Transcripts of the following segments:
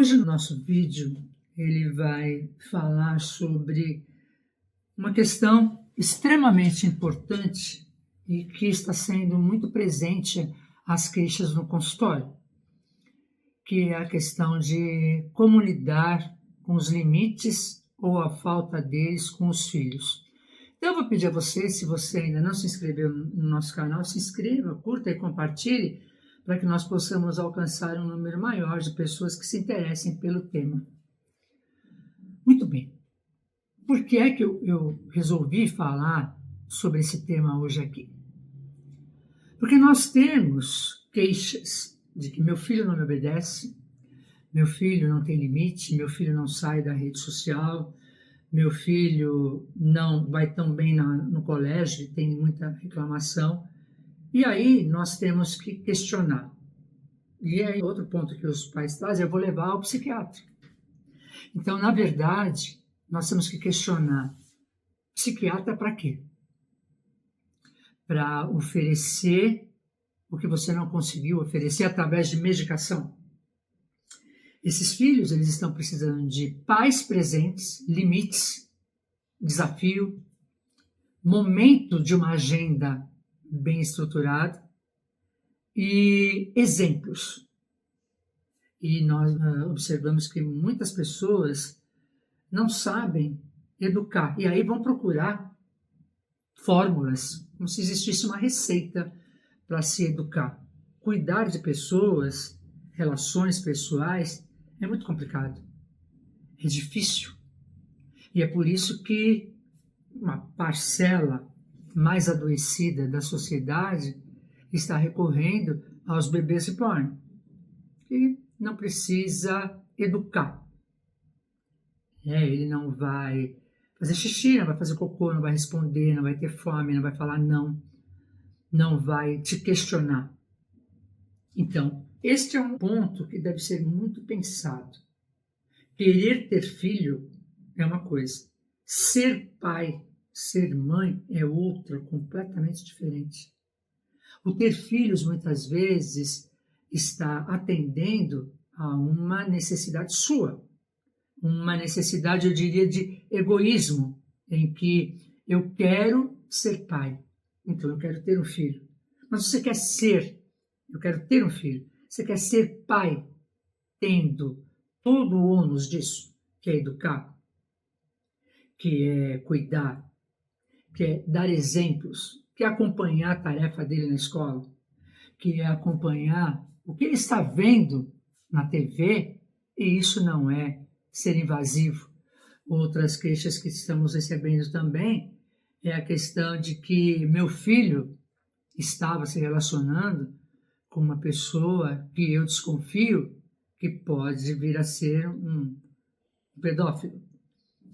Hoje no nosso vídeo ele vai falar sobre uma questão extremamente importante e que está sendo muito presente às queixas no consultório, que é a questão de como lidar com os limites ou a falta deles com os filhos. Então eu vou pedir a você, se você ainda não se inscreveu no nosso canal, se inscreva, curta e compartilhe, para que nós possamos alcançar um número maior de pessoas que se interessem pelo tema. Muito bem. Por que é que eu resolvi falar sobre esse tema hoje aqui? Porque nós temos queixas de que meu filho não me obedece, meu filho não tem limite, meu filho não sai da rede social, meu filho não vai tão bem no colégio, tem muita reclamação. E aí nós temos que questionar. E aí outro ponto que os pais trazem, eu vou levar ao psiquiatra. Então, na verdade, nós temos que questionar. Psiquiatra para quê? Para oferecer o que você não conseguiu oferecer através de medicação. Esses filhos, eles estão precisando de pais presentes, limites, desafio, momento de uma agenda bem estruturada e exemplos. E nós observamos que muitas pessoas não sabem educar e aí vão procurar fórmulas, como se existisse uma receita para se educar. Cuidar de pessoas, relações pessoais, é muito complicado, é difícil. E é por isso que uma parcela mais adoecida da sociedade está recorrendo aos bebês reborn, que não precisa educar. Ele não vai fazer xixi, não vai fazer cocô, não vai responder, não vai ter fome, não vai falar não, não vai te questionar. Então, este é um ponto que deve ser muito pensado. Querer ter filho é uma coisa, ser pai, ser mãe é outra, completamente diferente. O ter filhos, muitas vezes, está atendendo a uma necessidade sua, uma necessidade, eu diria, de egoísmo, em que eu quero ser pai, então eu quero ter um filho. Mas você quer ser, eu quero ter um filho, você quer ser pai, tendo todo o ônus disso, que é educar, que é cuidar, que é dar exemplos, que é acompanhar a tarefa dele na escola, que é acompanhar o que ele está vendo na TV, e isso não é ser invasivo. Outras queixas que estamos recebendo também é a questão de que meu filho estava se relacionando com uma pessoa que eu desconfio que pode vir a ser um pedófilo.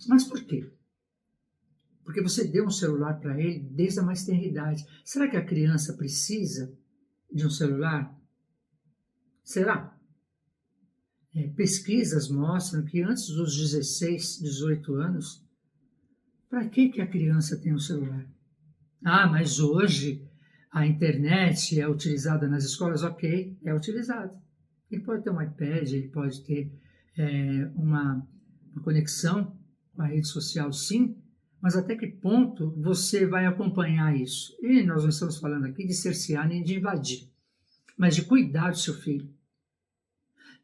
Mas por quê? Porque você deu um celular para ele desde a mais tenra idade. Será que a criança precisa de um celular? Será? Pesquisas mostram que antes dos 16, 18 anos, para que a criança tem um celular? Ah, mas hoje a internet é utilizada nas escolas? Ok, é utilizada. Ele pode ter um iPad, ele pode ter uma conexão com a rede social, sim, mas até que ponto você vai acompanhar isso? E nós não estamos falando aqui de cercear nem de invadir, mas de cuidar do seu filho.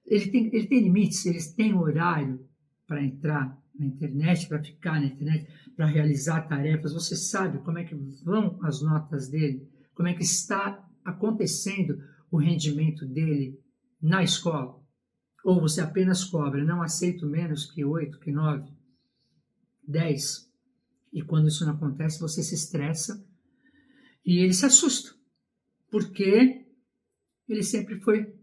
Ele tem limites, ele tem horário para entrar na internet, para ficar na internet, para realizar tarefas. Você sabe como é que vão as notas dele, como é que está acontecendo o rendimento dele na escola. Ou você apenas cobra, não aceito menos que 8, que 9, 10. E quando isso não acontece, você se estressa e ele se assusta, porque ele sempre foi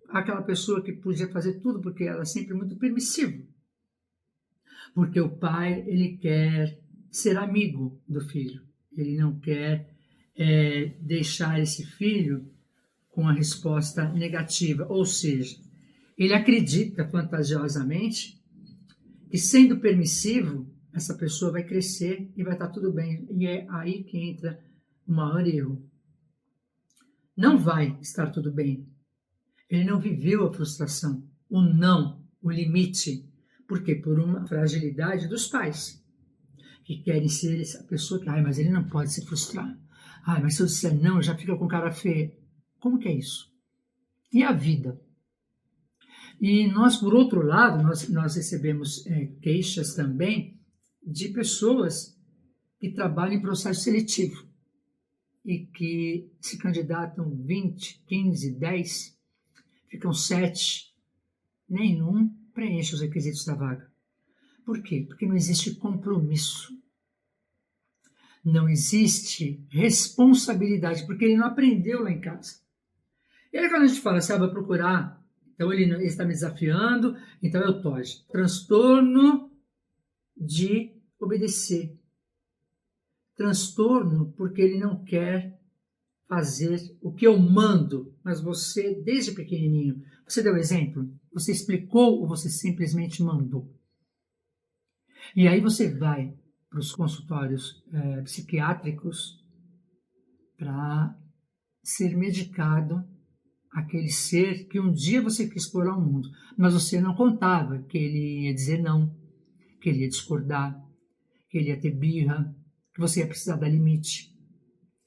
aquela pessoa que podia fazer tudo, porque ela é sempre muito permissiva. Porque o pai, ele quer ser amigo do filho, ele não quer deixar esse filho com a resposta negativa, ou seja, ele acredita fantasiosamente que sendo permissivo, essa pessoa vai crescer e vai estar tudo bem. E é aí que entra o maior erro. Não vai estar tudo bem. Ele não viveu a frustração. o não, o limite. Por quê? Por uma fragilidade dos pais, que querem ser a pessoa que, mas ele não pode se frustrar. Mas se eu disser não, já fica com cara feia. Como que é isso? E a vida? E nós, por outro lado, nós recebemos queixas também de pessoas que trabalham em processo seletivo e que se candidatam 20, 15, 10, ficam 7, nenhum preenche os requisitos da vaga. Por quê? Porque não existe compromisso. Não existe responsabilidade, porque ele não aprendeu lá em casa. E aí quando a gente fala assim, vai procurar, então ele está me desafiando, então eu TOD. Transtorno de obedecer. Transtorno porque ele não quer fazer o que eu mando, mas você, desde pequenininho, você deu exemplo? Você explicou ou você simplesmente mandou? E aí você vai para os consultórios psiquiátricos para ser medicado aquele ser que um dia você quis pôr ao mundo, mas você não contava que ele ia dizer não, que ele ia discordar, que ele ia ter birra, que você ia precisar dar limite,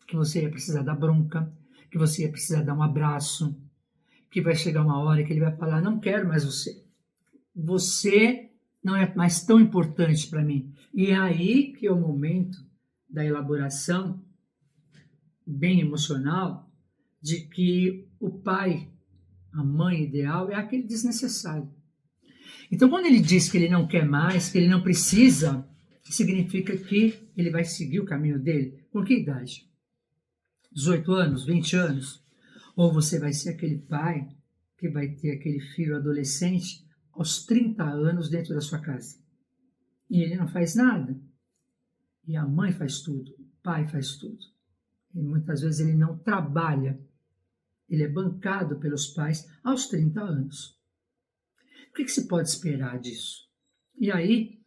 que você ia precisar dar bronca, que você ia precisar dar um abraço, que vai chegar uma hora que ele vai falar, não quero mais você. Você não é mais tão importante para mim. E é aí que é o momento da elaboração bem emocional de que o pai, a mãe ideal, é aquele desnecessário. Então, quando ele diz que ele não quer mais, que ele não precisa, significa que ele vai seguir o caminho dele. Com que idade? 18 anos? 20 anos? Ou você vai ser aquele pai que vai ter aquele filho adolescente aos 30 anos dentro da sua casa. E ele não faz nada. E a mãe faz tudo, o pai faz tudo. E muitas vezes ele não trabalha. Ele é bancado pelos pais aos 30 anos. O que se pode esperar disso? E aí,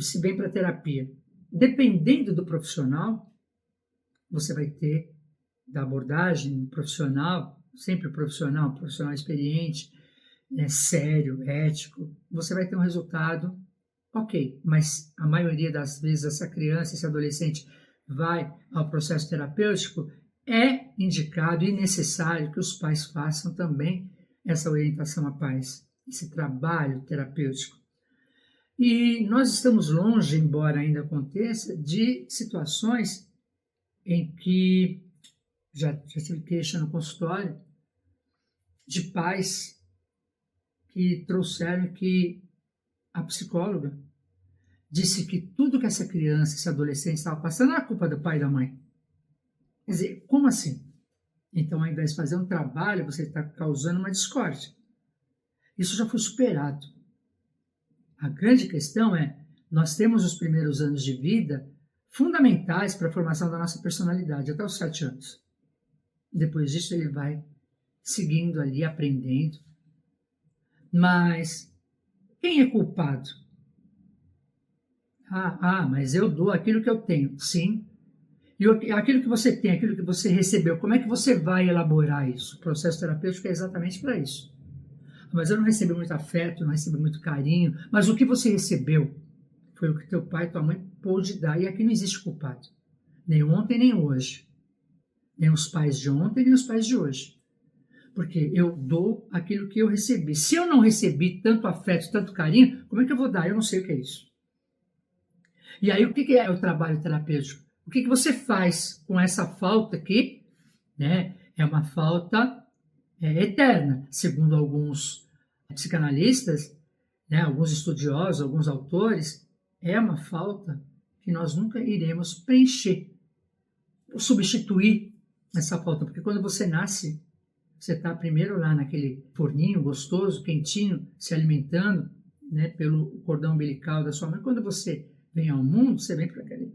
se vem para a terapia. Dependendo do profissional, você vai ter da abordagem profissional, sempre profissional experiente, sério, ético, você vai ter um resultado ok, mas a maioria das vezes essa criança, esse adolescente vai ao processo terapêutico, é indicado e necessário que os pais façam também essa orientação a pais, esse trabalho terapêutico. E nós estamos longe, embora ainda aconteça, de situações em que já tive queixa no consultório de pais que trouxeram que a psicóloga disse que tudo que essa criança, esse adolescente estava passando era culpa do pai e da mãe. Quer dizer, como assim? Então, ao invés de fazer um trabalho, você está causando uma discórdia. Isso já foi superado. A grande questão é, nós temos os primeiros anos de vida fundamentais para a formação da nossa personalidade, até os 7 anos. Depois disso, ele vai seguindo ali, aprendendo. Mas quem é culpado? Mas eu dou aquilo que eu tenho. Sim. E aquilo que você tem, aquilo que você recebeu, como é que você vai elaborar isso? O processo terapêutico é exatamente para isso. Mas eu não recebi muito afeto, não recebi muito carinho. Mas o que você recebeu foi o que teu pai e tua mãe pôde dar. E aqui não existe culpado. Nem ontem, nem hoje. Nem os pais de ontem, nem os pais de hoje. Porque eu dou aquilo que eu recebi. Se eu não recebi tanto afeto, tanto carinho, como é que eu vou dar? Eu não sei o que é isso. E aí, o que é o trabalho terapêutico? O que você faz com essa falta aqui? Né? É uma falta eterna, segundo alguns psicanalistas, né? Alguns estudiosos, alguns autores, é uma falta que nós nunca iremos preencher, ou substituir essa falta. Porque quando você nasce, você está primeiro lá naquele forninho gostoso, quentinho, se alimentando, né, pelo cordão umbilical da sua mãe. Quando você vem ao mundo, você vem para aquele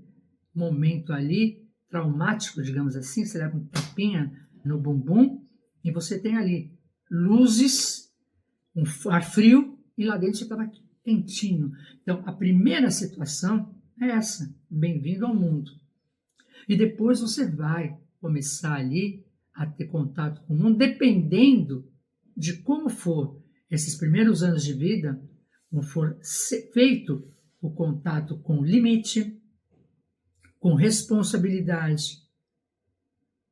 momento ali, traumático, digamos assim, você leva um tapinha no bumbum e você tem ali luzes, um ar frio e lá dentro você estava quentinho. Então, a primeira situação é essa, bem-vindo ao mundo. E depois você vai começar ali a ter contato com o mundo, dependendo de como for esses primeiros anos de vida, não for feito o contato com limite, com responsabilidade,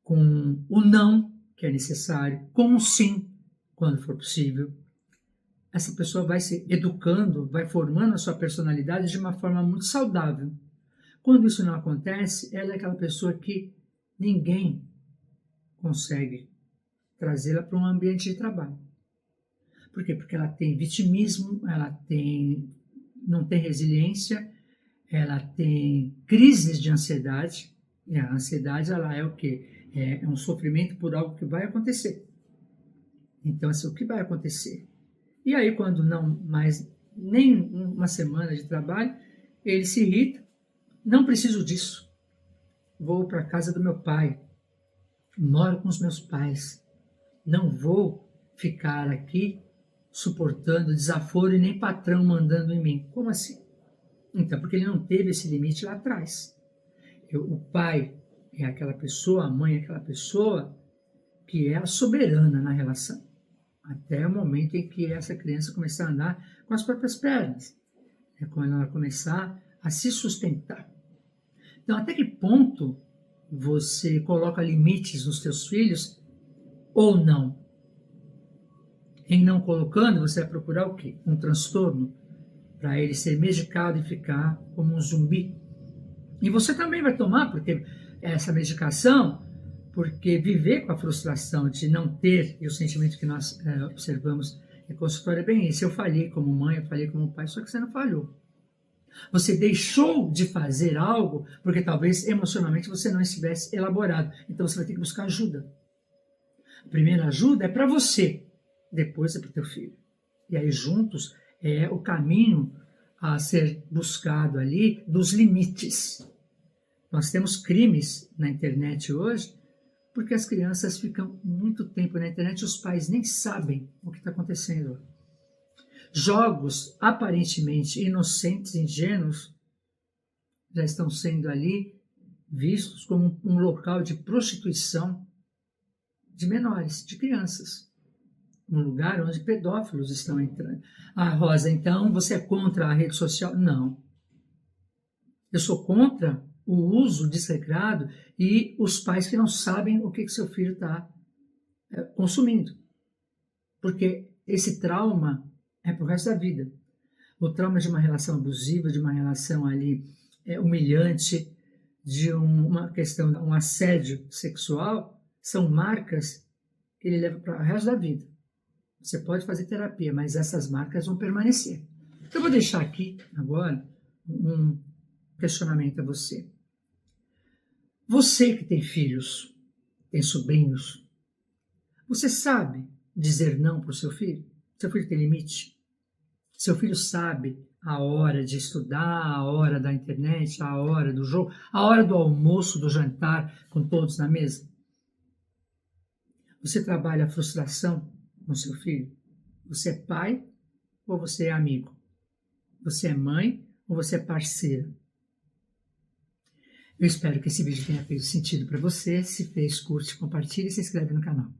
com o não, que é necessário, com o sim, quando for possível, essa pessoa vai se educando, vai formando a sua personalidade de uma forma muito saudável. Quando isso não acontece, ela é aquela pessoa que ninguém consegue trazê-la para um ambiente de trabalho. Por quê? Porque ela tem vitimismo, não tem resiliência, ela tem crises de ansiedade. E a ansiedade, ela é o quê? É um sofrimento por algo que vai acontecer. Então, assim, o que vai acontecer? E aí, quando não mais nem uma semana de trabalho, ele se irrita. Não preciso disso. Vou para a casa do meu pai. Moro com os meus pais. Não vou ficar aqui suportando desaforo e nem patrão mandando em mim. Como assim? Então, porque ele não teve esse limite lá atrás. O pai é aquela pessoa, a mãe é aquela pessoa que é a soberana na relação. Até o momento em que essa criança começar a andar com as próprias pernas. É quando ela começar a se sustentar. Então, até que ponto você coloca limites nos seus filhos ou não? Em não colocando, você vai procurar o quê? Um transtorno para ele ser medicado e ficar como um zumbi. E você também vai tomar, porque essa medicação, porque viver com a frustração de não ter, e o sentimento que nós observamos em consultório é bem esse. Eu falhei como mãe, eu falhei como pai, só que você não falhou. Você deixou de fazer algo porque talvez emocionalmente você não estivesse elaborado. Então você vai ter que buscar ajuda. A primeira ajuda é para você, depois é para o teu filho. E aí juntos é o caminho a ser buscado ali dos limites. Nós temos crimes na internet hoje porque as crianças ficam muito tempo na internet e os pais nem sabem o que está acontecendo. Jogos aparentemente inocentes, ingênuos, já estão sendo ali vistos como um local de prostituição de menores, de crianças. Um lugar onde pedófilos estão entrando. Ah, Rosa, então você é contra a rede social? Não. Eu sou contra o uso desregrado e os pais que não sabem o que seu filho está consumindo. Porque esse trauma é pro resto da vida. O trauma de uma relação abusiva, de uma relação ali humilhante, de uma questão, um assédio sexual, são marcas que ele leva para o resto da vida. Você pode fazer terapia, mas essas marcas vão permanecer. Então, eu vou deixar aqui agora um questionamento a você. Você que tem filhos, tem sobrinhos, você sabe dizer não para o seu filho? Seu filho tem limite? Seu filho sabe a hora de estudar, a hora da internet, a hora do jogo, a hora do almoço, do jantar, com todos na mesa? Você trabalha a frustração com seu filho? Você é pai ou você é amigo? Você é mãe ou você é parceira? Eu espero que esse vídeo tenha feito sentido para você. Se fez, curte, compartilhe e se inscreve no canal.